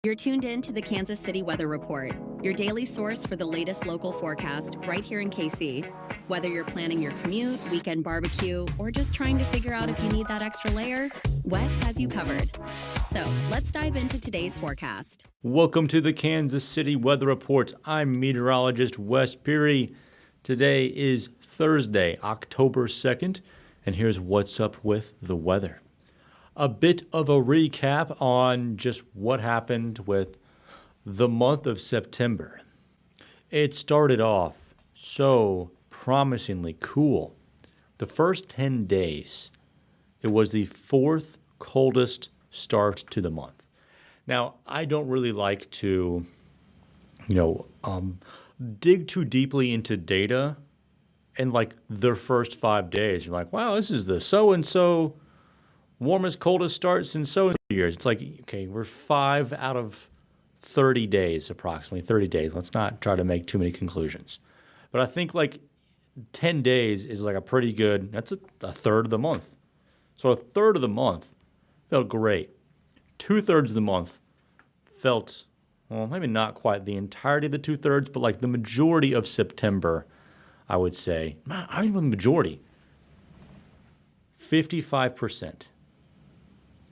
You're tuned in to the Kansas City Weather Report, your daily source for the latest local forecast right here in KC. Whether you're planning your commute, weekend barbecue, or just trying to figure out if you need that extra layer, Wes has you covered. So let's dive into today's forecast. Welcome to the Kansas City Weather Report. I'm meteorologist Wes Peary. Today is Thursday, October 2nd, and here's what's up with the weather. A bit of a recap on just what happened with the month of September. It started off so promisingly cool. The first 10 days, it was the fourth coldest start to the month. Now, I don't really like to, dig too deeply into data and like their first 5 days. You're like, wow, this is the so-and-so warmest, coldest start since so-and-so years. It's like, okay, we're 5 out of 30 days, approximately 30 days. Let's not try to make too many conclusions. But I think like 10 days is like a pretty good, that's a third of the month. So a third of the month felt great. 2/3 of the month felt, well, maybe not quite the entirety of the 2/3, but like the majority of September, I would say. I don't even know the majority. 55%.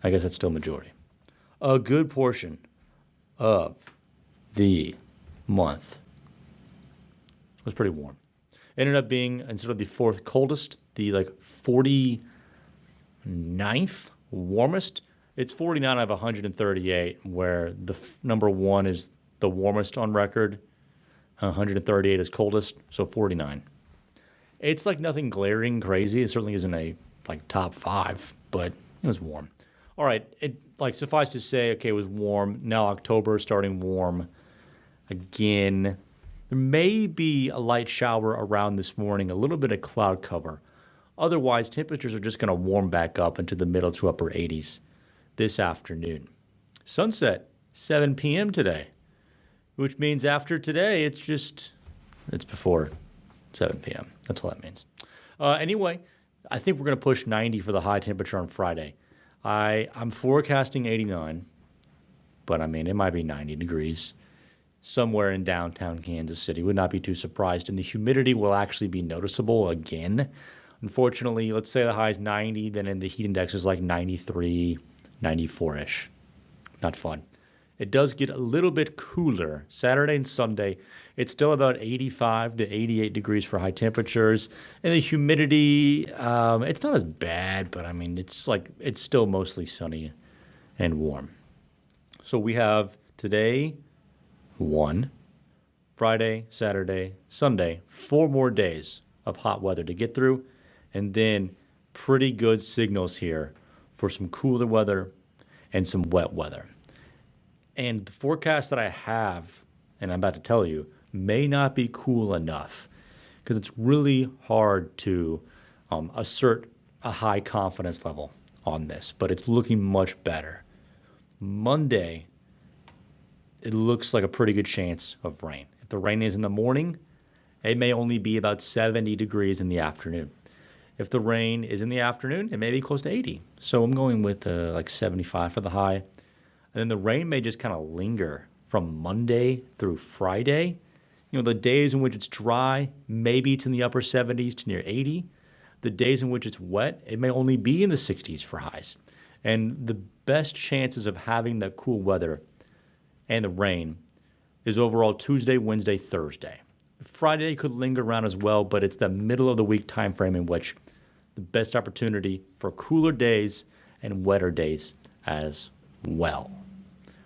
I guess that's still majority. A good portion of the month was pretty warm. Ended up being, instead of the fourth coldest, the like 49th warmest. It's 49 out of 138, where the number one is the warmest on record. 138 is coldest, so 49. It's like nothing glaring crazy. It certainly isn't a like top 5, but it was warm. All right, it like suffice to say, okay, it was warm. Now October starting warm again. There may be a light shower around this morning, a little bit of cloud cover. Otherwise, temperatures are just going to warm back up into the middle to upper 80s this afternoon. Sunset, 7 p.m. today, which means after today, it's before 7 p.m. That's all that means. Anyway, I think we're going to push 90 for the high temperature on Friday. I'm forecasting 89, but I mean, it might be 90 degrees somewhere in downtown Kansas City. Would not be too surprised. And the humidity will actually be noticeable again. Unfortunately, let's say the high is 90, then in the heat index is like 93, 94-ish. Not fun. It does get a little bit cooler. Saturday and Sunday, it's still about 85 to 88 degrees for high temperatures. And the humidity, it's not as bad, but I mean, it's still mostly sunny and warm. So we have today, 1, Friday, Saturday, Sunday, 4 more days of hot weather to get through. And then pretty good signals here for some cooler weather and some wet weather. And the forecast that I have, and I'm about to tell you, may not be cool enough because it's really hard to assert a high confidence level on this, but it's looking much better. Monday, it looks like a pretty good chance of rain. If the rain is in the morning, it may only be about 70 degrees in the afternoon. If the rain is in the afternoon, it may be close to 80. So I'm going with like 75 for the high. And then the rain may just kind of linger from Monday through Friday. The days in which it's dry, maybe it's in the upper 70s to near 80. The days in which it's wet, it may only be in the 60s for highs. And the best chances of having that cool weather and the rain is overall Tuesday, Wednesday, Thursday. Friday could linger around as well, but it's the middle of the week time frame in which the best opportunity for cooler days and wetter days as well.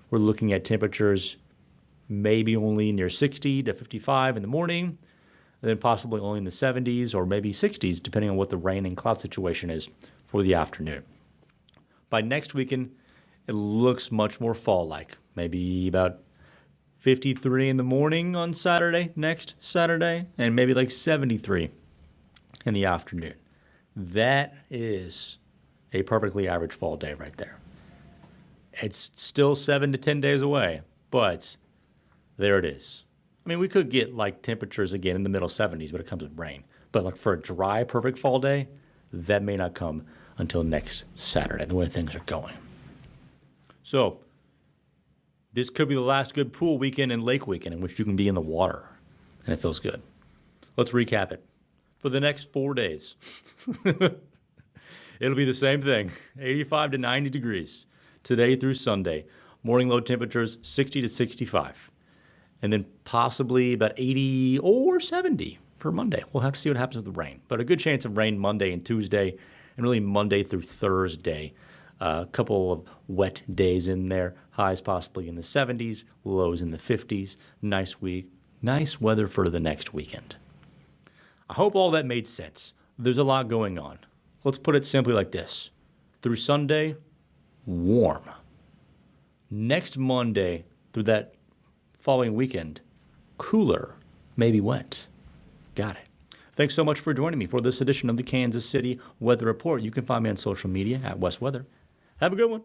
We're looking at temperatures maybe only near 60 to 55 in the morning, and then possibly only in the 70s or maybe 60s, depending on what the rain and cloud situation is for the afternoon. By next weekend, it looks much more fall-like, maybe about 53 in the morning on Saturday, next Saturday, and maybe like 73 in the afternoon. That is a perfectly average fall day right there. It's still 7 to 10 days away, but there it is. I mean, we could get like temperatures again in the middle 70s, but it comes with rain. But like for a dry, perfect fall day, that may not come until next Saturday, the way things are going. So This could be the last good pool weekend and lake weekend in which you can be in the water, and it feels good. Let's recap it. For the next 4 days, it'll be the same thing, 85 to 90 degrees today through Sunday. Morning low temperatures 60 to 65, and then possibly about 80 or 70 for Monday. We'll have to see what happens with the rain, but a good chance of rain Monday and Tuesday, and really Monday through Thursday. A couple of wet days in there, highs possibly in the 70s, lows in the 50s. Nice week, nice weather for the next weekend. I hope all that made sense. There's a lot going on. Let's put it simply like this. Through Sunday, warm. Next Monday, through that following weekend, cooler, maybe wet. Got it. Thanks so much for joining me for this edition of the Kansas City Weather Report. You can find me on social media at West Weather. Have a good one.